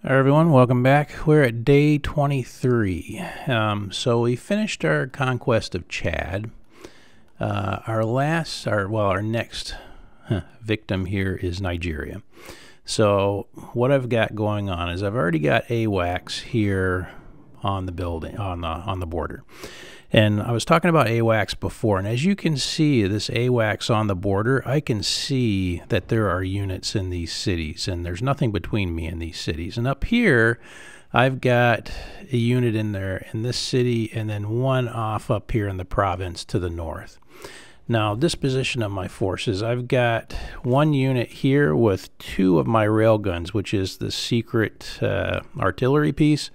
Hi everyone, welcome back. We're at day 23. So we finished our conquest of Chad. Our next victim here is Nigeria. So what I've got going on is I've already got AWACS here on the building, on the border. And I was talking about AWACS before, and as you can see, this AWACS on the border, I can see that there are units in these cities, and there's nothing between me and these cities. And up here, I've got a unit in there in this city, and then one off up here in the province to the north. Now, disposition of my forces, I've got one unit here with two of my railguns, which is the secret artillery piece.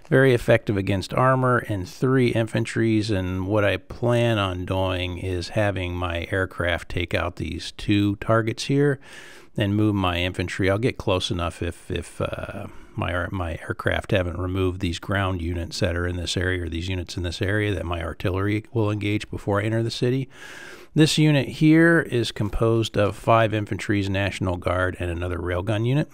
Very effective against armor, and 3 infantries. And what I plan on doing is having my aircraft take out these 2 targets here and move my infantry. I'll get close enough if my aircraft haven't removed these ground units that are in this area, or these units in this area, that my artillery will engage before I enter the city. This unit here is composed of 5 infantries, National Guard, and another railgun unit.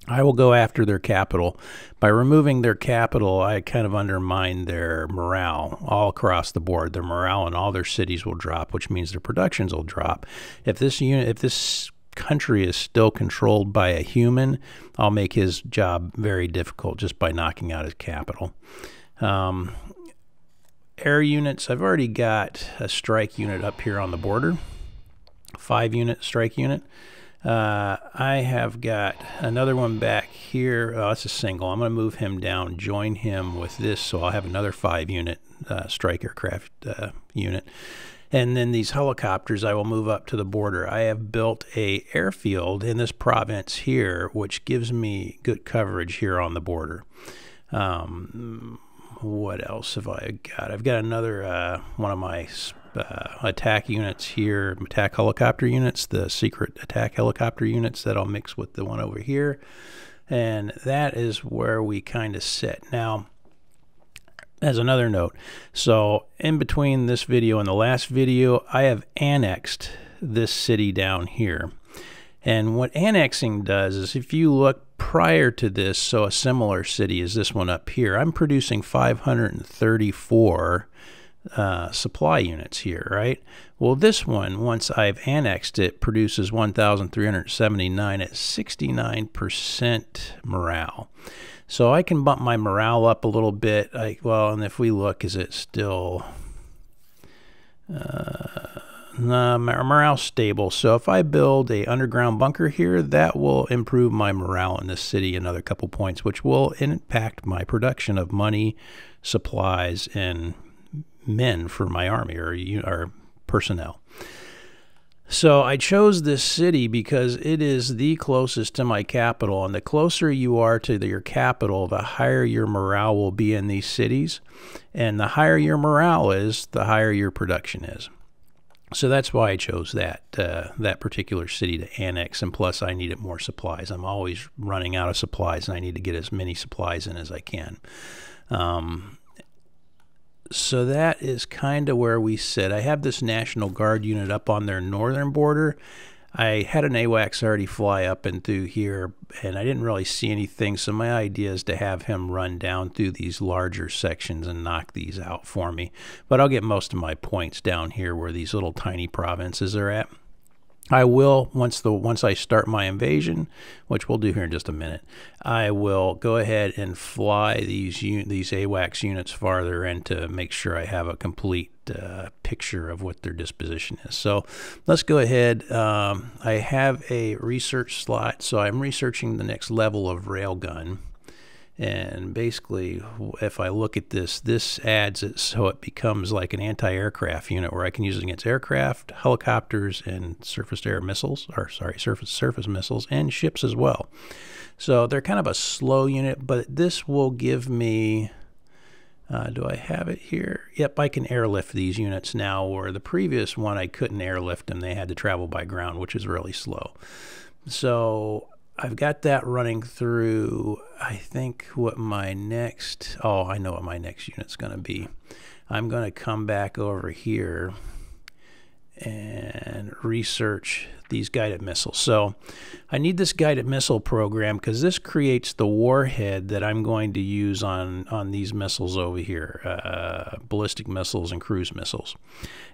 I will go after their capital. By removing their capital, I kind of undermine their morale all across the board. Their morale in all their cities will drop, which means their productions will drop. If this country is still controlled by a human, I'll make his job very difficult just by knocking out his capital. Air units, I've already got a strike unit up here on the border, 5-unit strike unit. I have got another one back here. Oh, it's a single. I'm going to move him down, join him with this, so I'll have another 5-unit strike aircraft unit. And then these helicopters I will move up to the border. I have built an airfield in this province here, which gives me good coverage here on the border. What else have I got? I've got another one of my attack units here, attack helicopter units, the secret attack helicopter units that I'll mix with the one over here. And that is where we kind of sit. Now, as another note, so in between this video and the last video, I have annexed this city down here. And what annexing does is, if you look prior to this, so a similar city as this one up here, I'm producing 534 supply units here, right? Well, this one, once I've annexed it, produces 1,379 at 69% morale. So I can bump my morale up a little bit. Well, and if we look, is it still... morale's stable. So if I build a underground bunker here, that will improve my morale in this city another couple points, which will impact my production of money, supplies, and men for my army, or personnel. So I chose this city because it is the closest to my capital, and the closer you are to your capital, the higher your morale will be in these cities, and the higher your morale is, the higher your production is. So that's why I chose that particular city to annex, and plus I needed more supplies. I'm always running out of supplies, and I need to get as many supplies in as I can. So that is kind of where we sit. I have this National Guard unit up on their northern border. I had an AWACS already fly up and through here, and I didn't really see anything, so my idea is to have him run down through these larger sections and knock these out for me. But I'll get most of my points down here where these little tiny provinces are at. I will, once I start my invasion, which we'll do here in just a minute, I will go ahead and fly these AWACS units farther in to make sure I have a complete picture of what their disposition is. So let's go ahead. I have a research slot, so I'm researching the next level of railgun. And basically, if I look at this, this adds it so it becomes like an anti-aircraft unit where I can use it against aircraft, helicopters, and surface-to-air missiles, or sorry, surface missiles, and ships as well. So they're kind of a slow unit, but this will give me, do I have it here? Yep, I can airlift these units now, where the previous one I couldn't airlift them. They had to travel by ground, which is really slow. So I've got that running through. I think what my next, oh, I know what my next unit's going to be. I'm going to come back over here and research these guided missiles. So I need this guided missile program because this creates the warhead that I'm going to use on these missiles over here, ballistic missiles and cruise missiles.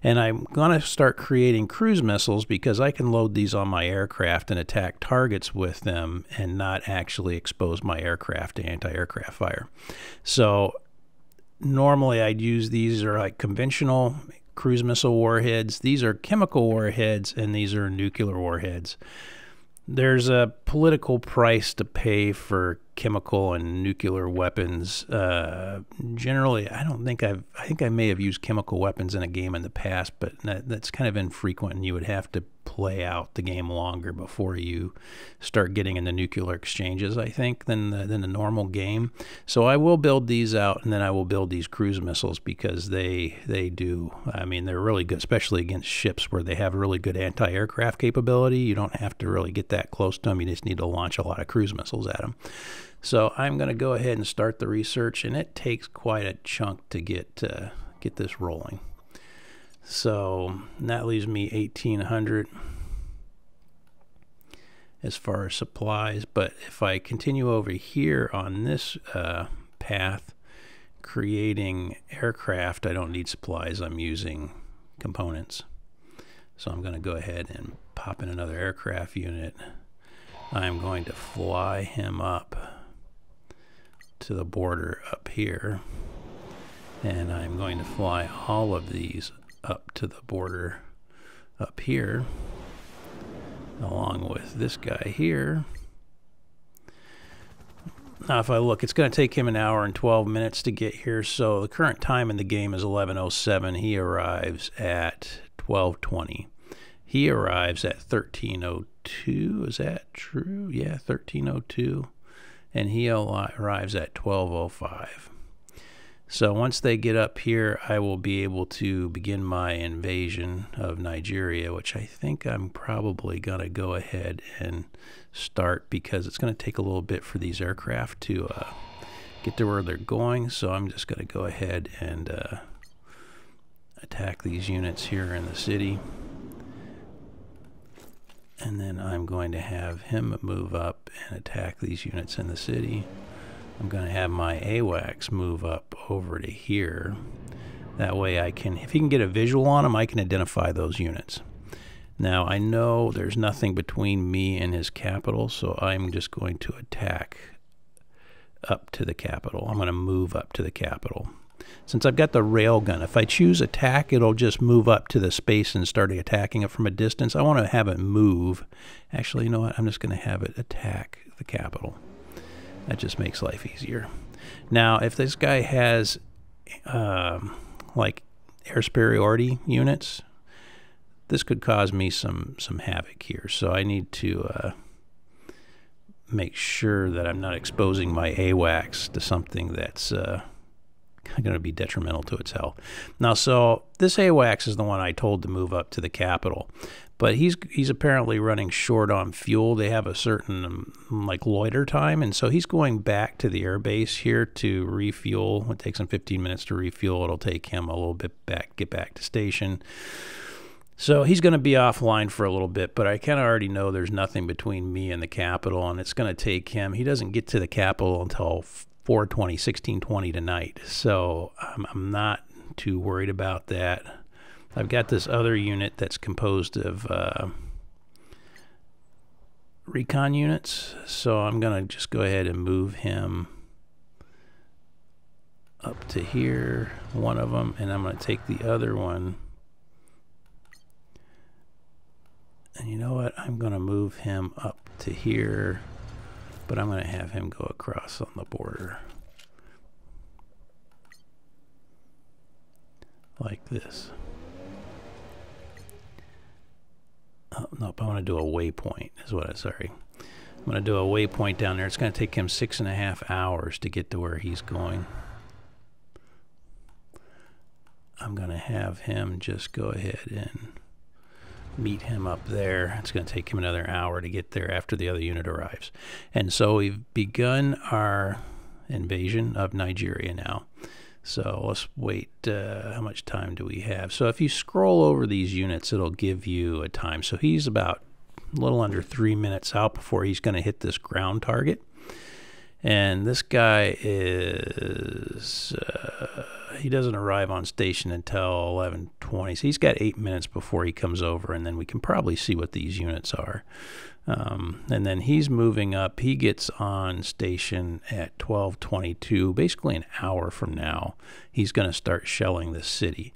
And I'm going to start creating cruise missiles because I can load these on my aircraft and attack targets with them and not actually expose my aircraft to anti-aircraft fire. So normally I'd use these are like conventional cruise missile warheads. These are chemical warheads, and these are nuclear warheads. There's a political price to pay for chemical and nuclear weapons. Generally, I think I may have used chemical weapons in a game in the past, but that's kind of infrequent, and you would have to play out the game longer before you start getting into nuclear exchanges, I think, than the normal game. So I will build these out, and then I will build these cruise missiles because they do. I mean, they're really good, especially against ships where they have really good anti-aircraft capability. You don't have to really get that close to them. You just need to launch a lot of cruise missiles at them. So I'm going to go ahead and start the research, and it takes quite a chunk to get this rolling. So that leaves me 1,800 as far as supplies. But if I continue over here on this path, creating aircraft, I don't need supplies. I'm using components. So I'm going to go ahead and pop in another aircraft unit. I'm going to fly him up to the border up here, and I'm going to fly all of these up to the border up here, along with this guy here. Now if I look, it's going to take him 1 hour and 12 minutes to get here, so the current time in the game is 11:07. He arrives at 12:20. He arrives at 13:02. Is that true? Yeah, 13:02. And he arrives at 12:05. So once they get up here, I will be able to begin my invasion of Nigeria, which I think I'm probably going to go ahead and start because it's going to take a little bit for these aircraft to get to where they're going. So I'm just going to go ahead and attack these units here in the city. And then I'm going to have him move up and attack these units in the city. I'm going to have my AWACS move up over to here. That way I can, if he can get a visual on them, I can identify those units. Now I know there's nothing between me and his capital, so I'm just going to attack up to the capital. I'm going to move up to the capital. Since I've got the railgun, if I choose attack, it'll just move up to the space and start attacking it from a distance. I want to have it move. Actually, you know what? I'm just going to have it attack the capital. That just makes life easier. Now, if this guy has like air superiority units, this could cause me some havoc here. So I need to make sure that I'm not exposing my AWACS to something that's going to be detrimental to its health. Now, so this AWACS is the one I told to move up to the capital, but he's apparently running short on fuel. They have a certain like loiter time, and so he's going back to the airbase here to refuel. It takes him 15 minutes to refuel. It'll take him a little bit get back to station. So he's going to be offline for a little bit, but I kind of already know there's nothing between me and the capital, and it's going to take him. He doesn't get to the capital until 16:20 tonight, so I'm not too worried about that. I've got this other unit that's composed of recon units, so I'm gonna just go ahead and move him up to here, one of them, and I'm gonna take the other one, and you know what, I'm gonna move him up to here, but I'm going to have him go across on the border like this. Oh, nope, I want to do a waypoint is what I'm going to do a waypoint down there. It's going to take him 6.5 hours to get to where he's going. I'm going to have him just go ahead and meet him up there. It's going to take him another hour to get there after the other unit arrives. And so we've begun our invasion of Nigeria now. So let's wait. How much time do we have? So if you scroll over these units, it'll give you a time. So he's about a little under 3 minutes out before he's going to hit this ground target. And this guy is, he doesn't arrive on station until 11:20. So he's got 8 minutes before he comes over, and then we can probably see what these units are. And then he's moving up. He gets on station at 12:22, basically an hour from now. He's going to start shelling this city.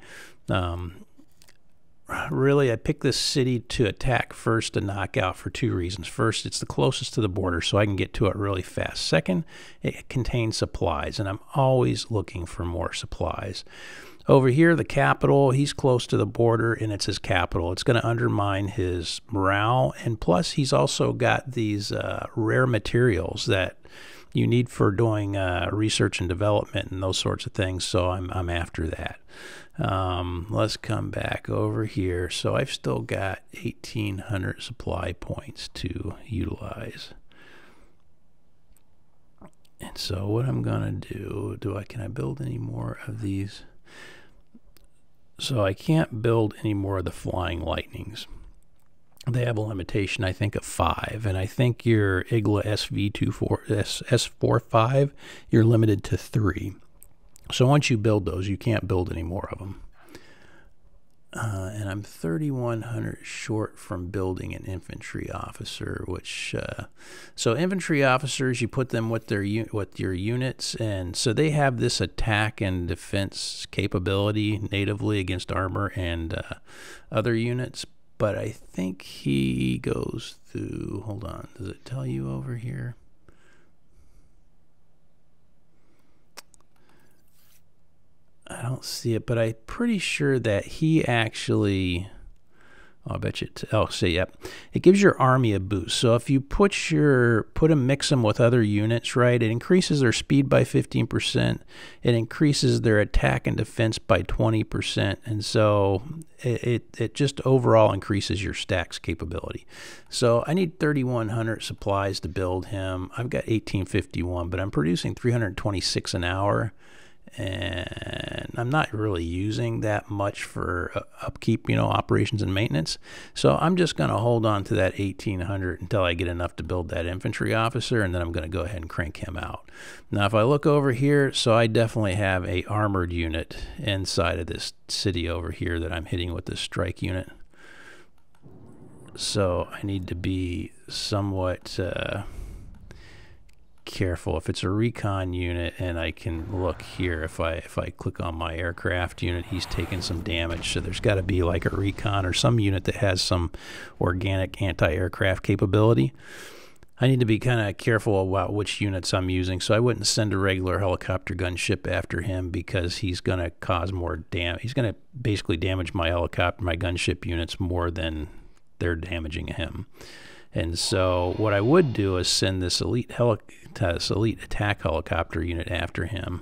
Really, I picked this city to attack first to knock out for 2 reasons. First, it's the closest to the border, so I can get to it really fast. Second, it contains supplies, and I'm always looking for more supplies. Over here, the capital, he's close to the border, and it's his capital. It's going to undermine his morale, and plus he's also got these rare materials that you need for doing research and development and those sorts of things, so I'm after that. Let's come back over here. So I've still got 1,800 supply points to utilize. And so what I'm going to do, can I build any more of these? So I can't build any more of the flying lightnings. They have a limitation, I think, of 5. And I think your IGLA S45, you're limited to 3. So once you build those, you can't build any more of them. And I'm 3,100 short from building an infantry officer, which, so infantry officers, you put them with their your units, and so they have this attack and defense capability natively against armor and other units, but I think he goes through, hold on, does it tell you over here? I don't see it, but I'm pretty sure that he actually, oh, I bet you, yep. It gives your army a boost. So if you mix them with other units, right, it increases their speed by 15%. It increases their attack and defense by 20%. And so it just overall increases your stacks capability. So I need 3,100 supplies to build him. I've got 1,851, but I'm producing 326 an hour. And I'm not really using that much for upkeep, operations and maintenance. So I'm just going to hold on to that 1,800 until I get enough to build that infantry officer, and then I'm going to go ahead and crank him out. Now, if I look over here, so I definitely have a armored unit inside of this city over here that I'm hitting with this strike unit. So I need to be somewhat careful. If it's a recon unit, and I can look here, if I click on my aircraft unit, he's taking some damage. So there's got to be like a recon or some unit that has some organic anti-aircraft capability. I need to be kind of careful about which units I'm using. So I wouldn't send a regular helicopter gunship after him, because he's going to cause more damage. He's going to basically damage my gunship units more than they're damaging him. And so what I would do is send this elite attack helicopter unit after him.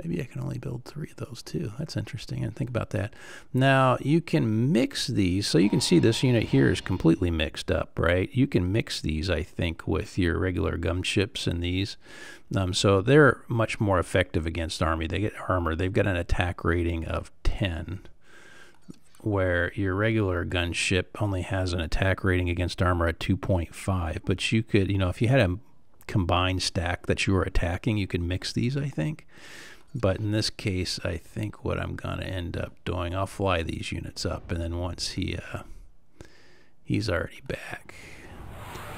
Maybe I can only build 3 of those too. That's interesting. I didn't think about that. Now you can mix these. So you can see this unit here is completely mixed up, right? You can mix these, I think, with your regular gunships and these. So they're much more effective against army. They get armor. They've got an attack rating of 10. Where your regular gunship only has an attack rating against armor at 2.5. But you could, if you had a combined stack that you were attacking, you could mix these, I think. But in this case, I think what I'm going to end up doing, I'll fly these units up, and then once he's already back,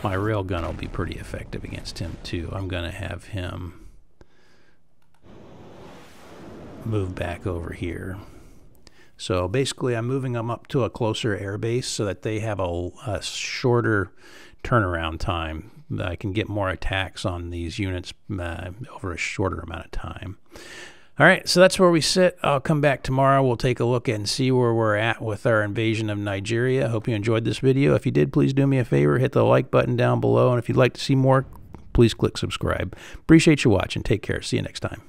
my railgun will be pretty effective against him too. I'm going to have him move back over here. So basically, I'm moving them up to a closer air base so that they have a shorter turnaround time. I can get more attacks on these units over a shorter amount of time. All right, so that's where we sit. I'll come back tomorrow. We'll take a look and see where we're at with our invasion of Nigeria. Hope you enjoyed this video. If you did, please do me a favor. Hit the like button down below. And if you'd like to see more, please click subscribe. Appreciate you watching. Take care. See you next time.